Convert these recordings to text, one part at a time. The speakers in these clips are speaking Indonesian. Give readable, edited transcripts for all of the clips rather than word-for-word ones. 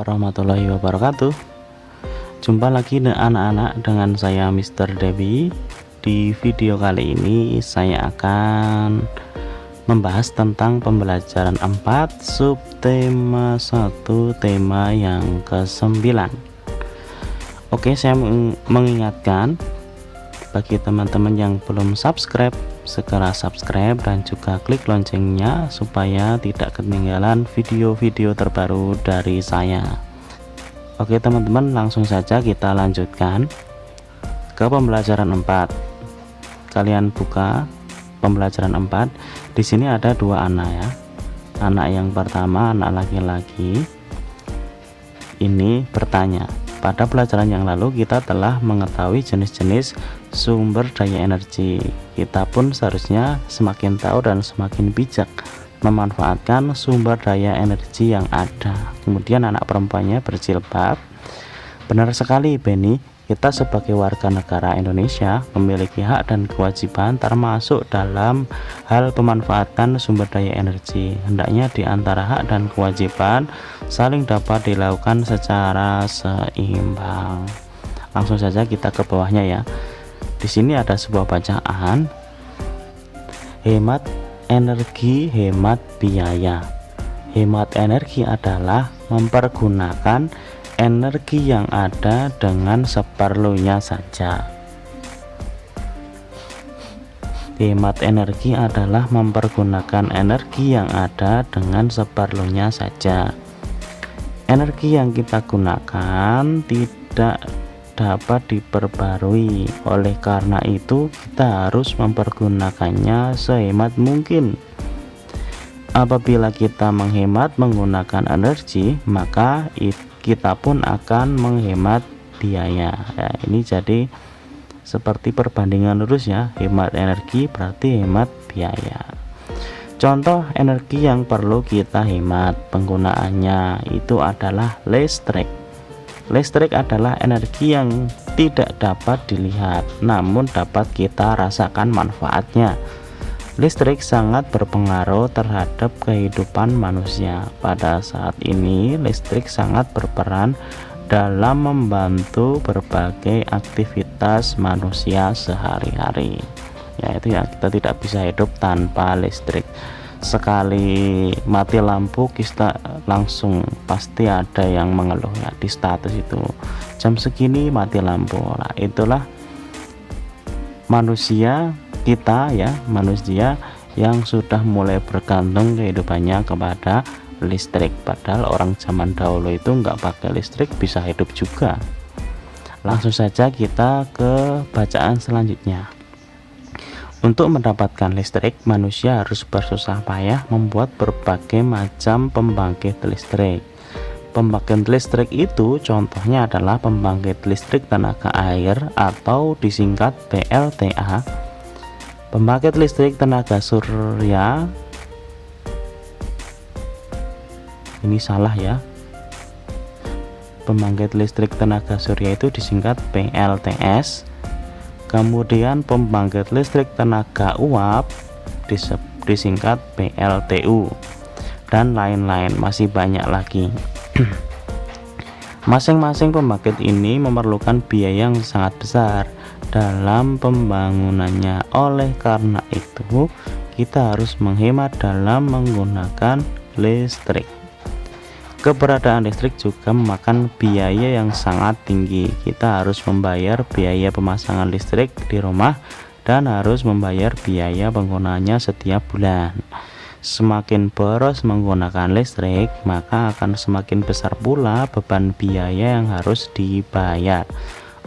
warahmatullahi wabarakatuh. Jumpa lagi anak-anak dengan saya Mr. Dewi. Di video kali ini saya akan membahas tentang pembelajaran 4 subtema 1 tema yang ke-9. Oke, saya mengingatkan bagi teman-teman yang belum subscribe, segera subscribe dan juga klik loncengnya supaya tidak ketinggalan video-video terbaru dari saya. Oke teman-teman, langsung saja kita lanjutkan ke pembelajaran 4. Kalian buka pembelajaran 4. Di sini ada dua anak ya. Anak yang pertama, anak laki-laki ini bertanya, pada pelajaran yang lalu kita telah mengetahui jenis-jenis sumber daya energi. Kita pun seharusnya semakin tahu dan semakin bijak memanfaatkan sumber daya energi yang ada. Kemudian anak perempuannya berjilbab, benar sekali Benny, kita sebagai warga negara Indonesia memiliki hak dan kewajiban termasuk dalam hal pemanfaatan sumber daya energi. Hendaknya di antara hak dan kewajiban saling dapat dilakukan secara seimbang. Langsung saja kita ke bawahnya ya. Di sini ada sebuah bacaan, hemat energi, hemat biaya. Hemat energi adalah mempergunakan energi yang ada dengan seperlunya saja. Hemat energi adalah mempergunakan energi yang ada dengan seperlunya saja. Energi yang kita gunakan tidak dapat diperbarui, oleh karena itu kita harus mempergunakannya sehemat mungkin. Apabila kita menghemat menggunakan energi, maka kita pun akan menghemat biaya ya. Ini jadi seperti perbandingan lurus ya, hemat energi berarti hemat biaya. Contoh energi yang perlu kita hemat penggunaannya itu adalah listrik. Listrik adalah energi yang tidak dapat dilihat namun dapat kita rasakan manfaatnya. Listrik sangat berpengaruh terhadap kehidupan manusia. Pada saat ini listrik sangat berperan dalam membantu berbagai aktivitas manusia sehari-hari. Yaitu ya, kita tidak bisa hidup tanpa listrik. Sekali mati lampu kita langsung pasti ada yang mengeluh ya di status itu, jam segini mati lampu. Nah, itulah manusia kita ya, manusia yang sudah mulai bergantung kehidupannya kepada listrik. Padahal orang zaman dahulu itu nggak pakai listrik bisa hidup juga. Langsung saja kita ke bacaan selanjutnya. Untuk mendapatkan listrik, manusia harus bersusah payah membuat berbagai macam pembangkit listrik. Pembangkit listrik itu contohnya adalah pembangkit listrik tenaga air atau disingkat PLTA, pembangkit listrik tenaga surya, ini salah ya, pembangkit listrik tenaga surya itu disingkat PLTS. Kemudian pembangkit listrik tenaga uap disingkat PLTU, dan lain-lain, masih banyak lagi. Masing-masing pembangkit ini memerlukan biaya yang sangat besar dalam pembangunannya. Oleh karena itu kita harus menghemat dalam menggunakan listrik. Keberadaan listrik juga memakan biaya yang sangat tinggi. Kita harus membayar biaya pemasangan listrik di rumah dan harus membayar biaya penggunaannya setiap bulan. Semakin boros menggunakan listrik, maka akan semakin besar pula beban biaya yang harus dibayar.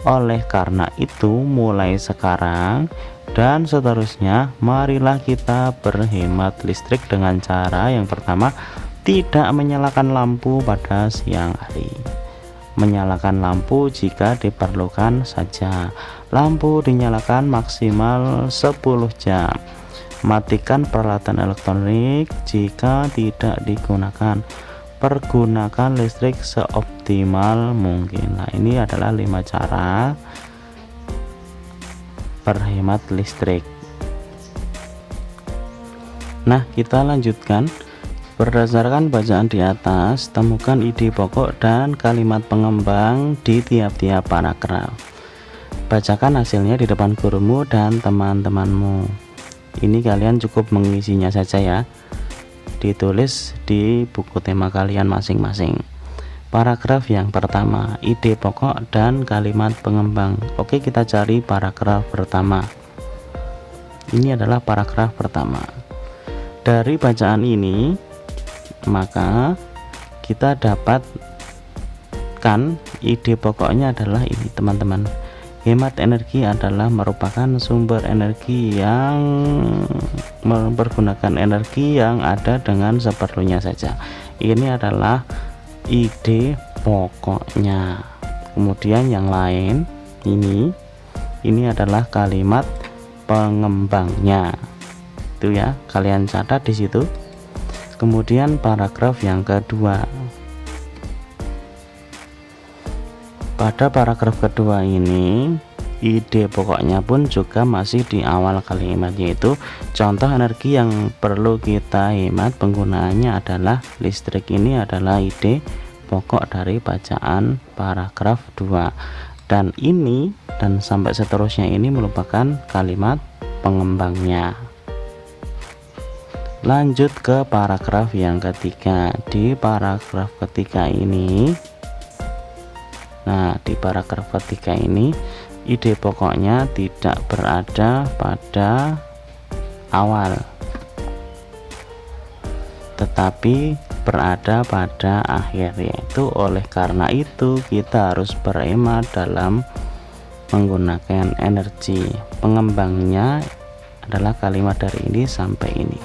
Oleh karena itu, mulai sekarang dan seterusnya, marilah kita berhemat listrik dengan cara yang pertama, tidak menyalakan lampu pada siang hari. Menyalakan lampu jika diperlukan saja. Lampu dinyalakan maksimal 10 jam. Matikan peralatan elektronik jika tidak digunakan. Pergunakan listrik seoptimal mungkin. Nah, ini adalah 5 cara berhemat listrik. Nah, kita lanjutkan Berdasarkan bacaan di atas, temukan ide pokok dan kalimat pengembang di tiap-tiap paragraf. Bacakan hasilnya di depan gurumu dan teman-temanmu. Ini kalian cukup mengisinya saja ya. Ditulis di buku tema kalian masing-masing. Paragraf yang pertama, ide pokok dan kalimat pengembang. Oke, kita cari paragraf pertama. Ini adalah paragraf pertama. Dari bacaan ini, maka kita dapatkan ide pokoknya adalah ini teman-teman. Hemat energi adalah merupakan sumber energi yang mempergunakan energi yang ada dengan seperlunya saja. Ini adalah ide pokoknya. Kemudian yang lain ini adalah kalimat pengembangnya. Itu ya, kalian catat di situ. Kemudian paragraf yang kedua. Pada paragraf kedua ini, ide pokoknya pun juga masih di awal kalimat, yaitu contoh energi yang perlu kita hemat penggunaannya adalah listrik. Ini adalah ide pokok dari bacaan paragraf 2. Dan ini dan sampai seterusnya ini merupakan kalimat pengembangnya. Lanjut ke paragraf yang ketiga. Di paragraf ketiga ini, di paragraf ketiga ini ide pokoknya tidak berada pada awal, tetapi berada pada akhir, yaitu oleh karena itu kita harus berhemat dalam menggunakan energi. Pengembangnya adalah kalimat dari ini sampai ini.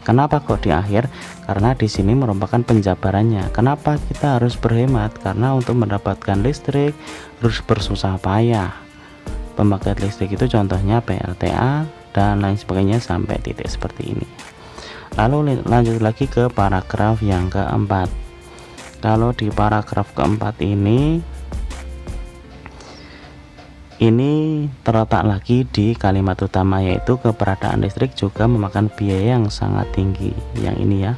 Kenapa kok di akhir? Karena di sini merupakan penjabarannya. Kenapa kita harus berhemat? Karena untuk mendapatkan listrik harus bersusah payah. Pembangkit listrik itu contohnya PLTA dan lain sebagainya sampai titik seperti ini. Lalu lanjut lagi ke paragraf yang keempat. Kalau di paragraf keempat ini terletak lagi di kalimat utama, yaitu keberadaan listrik juga memakan biaya yang sangat tinggi. Yang ini ya.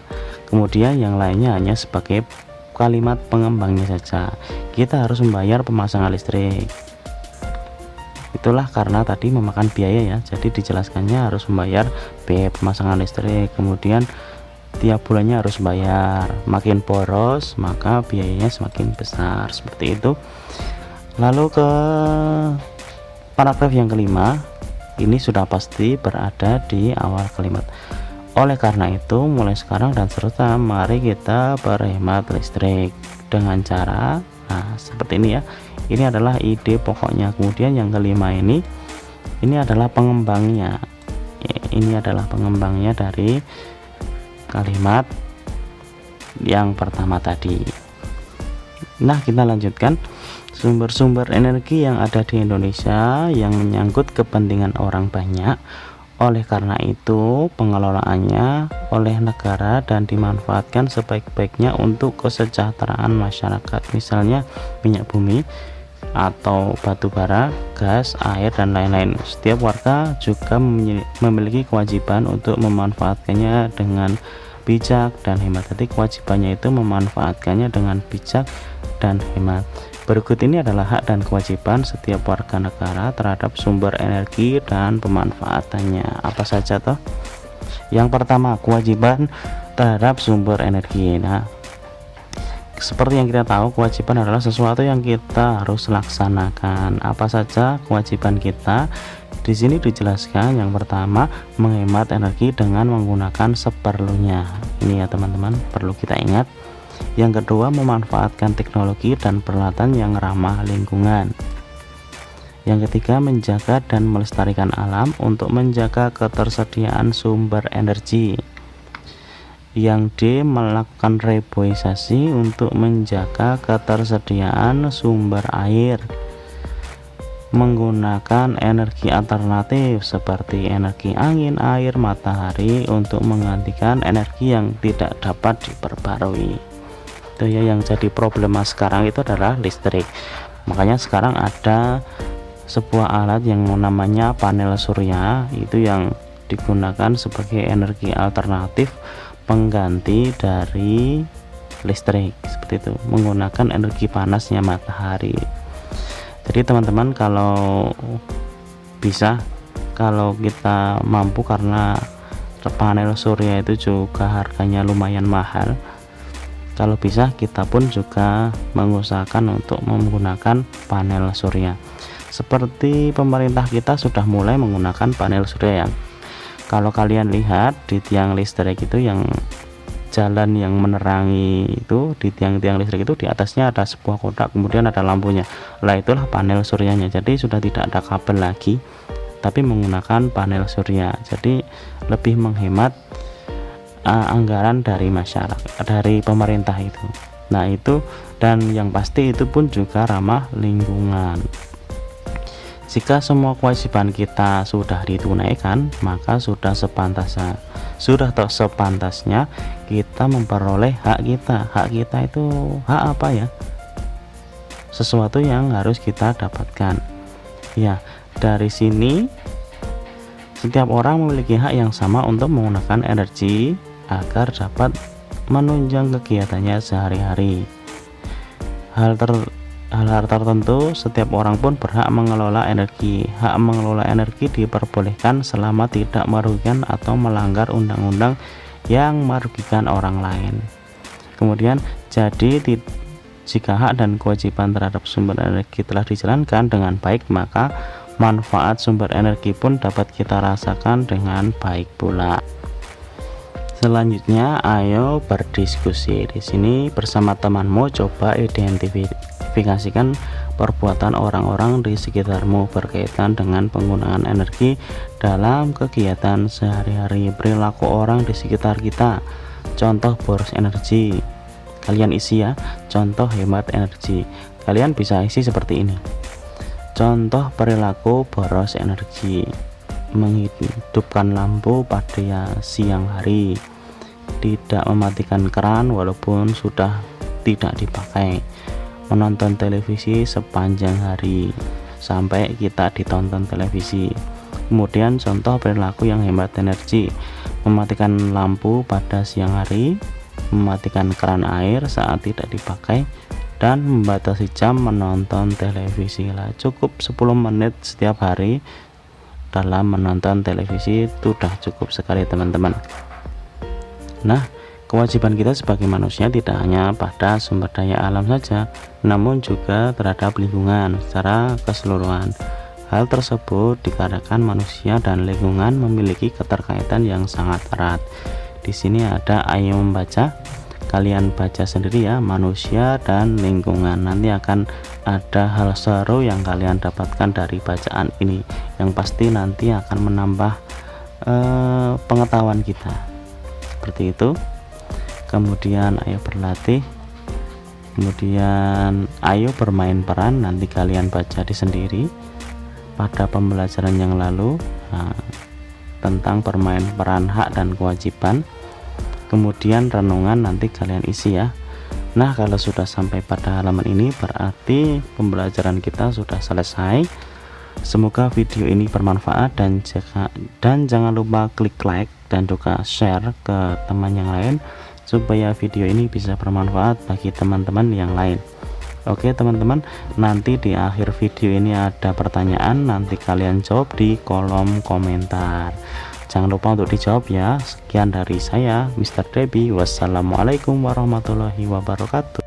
Kemudian yang lainnya hanya sebagai kalimat pengembangnya saja. Kita harus membayar pemasangan listrik. Itulah karena tadi memakan biaya ya. Jadi dijelaskannya harus membayar biaya pemasangan listrik. Kemudian tiap bulannya harus bayar. Makin boros maka biayanya semakin besar. Seperti itu. Lalu ke paragraf yang kelima, ini sudah pasti berada di awal kalimat. Oleh karena itu, mulai sekarang dan seterusnya, mari kita berhemat listrik dengan cara seperti ini ya. Ini adalah ide pokoknya. Kemudian yang kelima ini adalah pengembangnya. Ini adalah pengembangnya dari kalimat yang pertama tadi. Nah, kita lanjutkan. Sumber-sumber energi yang ada di Indonesia yang menyangkut kepentingan orang banyak. Oleh karena itu, pengelolaannya oleh negara dan dimanfaatkan sebaik-baiknya untuk kesejahteraan masyarakat. Misalnya minyak bumi atau batu bara, gas, air, dan lain-lain. Setiap warga juga memiliki kewajiban untuk memanfaatkannya dengan bijak dan hemat. Jadi kewajibannya itu memanfaatkannya dengan bijak dan hemat. Berikut ini adalah hak dan kewajiban setiap warga negara terhadap sumber energi dan pemanfaatannya. Apa saja toh? Yang pertama, kewajiban terhadap sumber energi. Nah, seperti yang kita tahu, kewajiban adalah sesuatu yang kita harus laksanakan. Apa saja kewajiban kita? Di sini dijelaskan yang pertama, menghemat energi dengan menggunakan seperlunya. Ini ya teman-teman, perlu kita ingat. Yang kedua, memanfaatkan teknologi dan peralatan yang ramah lingkungan. Yang ketiga, menjaga dan melestarikan alam untuk menjaga ketersediaan sumber energi. Yang D, melakukan reboisasi untuk menjaga ketersediaan sumber air. Menggunakan energi alternatif seperti energi angin, air, matahari untuk menggantikan energi yang tidak dapat diperbarui. Itu ya, yang jadi problema sekarang itu adalah listrik. Makanya sekarang ada sebuah alat yang namanya panel surya, itu yang digunakan sebagai energi alternatif pengganti dari listrik, seperti itu, menggunakan energi panasnya matahari. Jadi teman-teman, kalau bisa, kalau kita mampu, karena panel surya itu juga harganya lumayan mahal, kalau bisa kita pun juga mengusahakan untuk menggunakan panel surya. Seperti pemerintah kita sudah mulai menggunakan panel surya ya. Kalau kalian lihat di tiang listrik itu, yang jalan yang menerangi itu, di tiang-tiang listrik itu di atasnya ada sebuah kotak, kemudian ada lampunya. Lah itulah panel suryanya. Jadi sudah tidak ada kabel lagi, tapi menggunakan panel surya. Jadi lebih menghemat anggaran dari masyarakat, dari pemerintah itu. Nah itu, dan yang pasti itu pun juga ramah lingkungan. Jika semua kewajiban kita sudah ditunaikan, maka sudah sepantasnya kita memperoleh hak kita. Hak kita itu hak apa ya? Sesuatu yang harus kita dapatkan. Ya, dari sini setiap orang memiliki hak yang sama untuk menggunakan energi agar dapat menunjang kegiatannya sehari-hari. Hal tertentu, setiap orang pun berhak mengelola energi. Hak mengelola energi diperbolehkan selama tidak merugikan atau melanggar undang-undang yang merugikan orang lain. Kemudian, jadi jika hak dan kewajiban terhadap sumber energi telah dijalankan dengan baik, maka manfaat sumber energi pun dapat kita rasakan dengan baik pula. Selanjutnya, ayo berdiskusi. Di sini bersama temanmu, coba identifikasikan perbuatan orang-orang di sekitarmu berkaitan dengan penggunaan energi dalam kegiatan sehari-hari. Perilaku orang di sekitar kita. Contoh boros energi. Kalian isi ya. Contoh hemat energi. Kalian bisa isi seperti ini. Contoh perilaku boros energi: menghidupkan lampu pada siang hari, tidak mematikan keran walaupun sudah tidak dipakai, menonton televisi sepanjang hari sampai kita ditonton televisi. Kemudian contoh perilaku yang hemat energi: mematikan lampu pada siang hari, mematikan keran air saat tidak dipakai, dan membatasi jam menonton televisi. Lah, cukup 10 menit setiap hari dalam menonton televisi itu sudah cukup sekali teman-teman. Nah, kewajiban kita sebagai manusia tidak hanya pada sumber daya alam saja, namun juga terhadap lingkungan secara keseluruhan. Hal tersebut dikarenakan manusia dan lingkungan memiliki keterkaitan yang sangat erat. Di sini ada ayo membaca. Kalian baca sendiri ya, manusia dan lingkungan. Nanti akan ada hal seru yang kalian dapatkan dari bacaan ini, yang pasti nanti akan menambah pengetahuan kita. Seperti itu. Kemudian ayo berlatih, kemudian ayo bermain peran. Nanti kalian baca di sendiri pada pembelajaran yang lalu tentang bermain peran hak dan kewajiban. Kemudian renungan nanti kalian isi ya. Nah, kalau sudah sampai pada halaman ini berarti pembelajaran kita sudah selesai. Semoga video ini bermanfaat, dan jangan lupa klik like dan juga share ke teman yang lain supaya video ini bisa bermanfaat bagi teman-teman yang lain. Oke teman-teman, nanti di akhir video ini ada pertanyaan, nanti kalian jawab di kolom komentar. Jangan lupa untuk dijawab ya. Sekian dari saya, Mr. Debbie. Wassalamualaikum warahmatullahi wabarakatuh.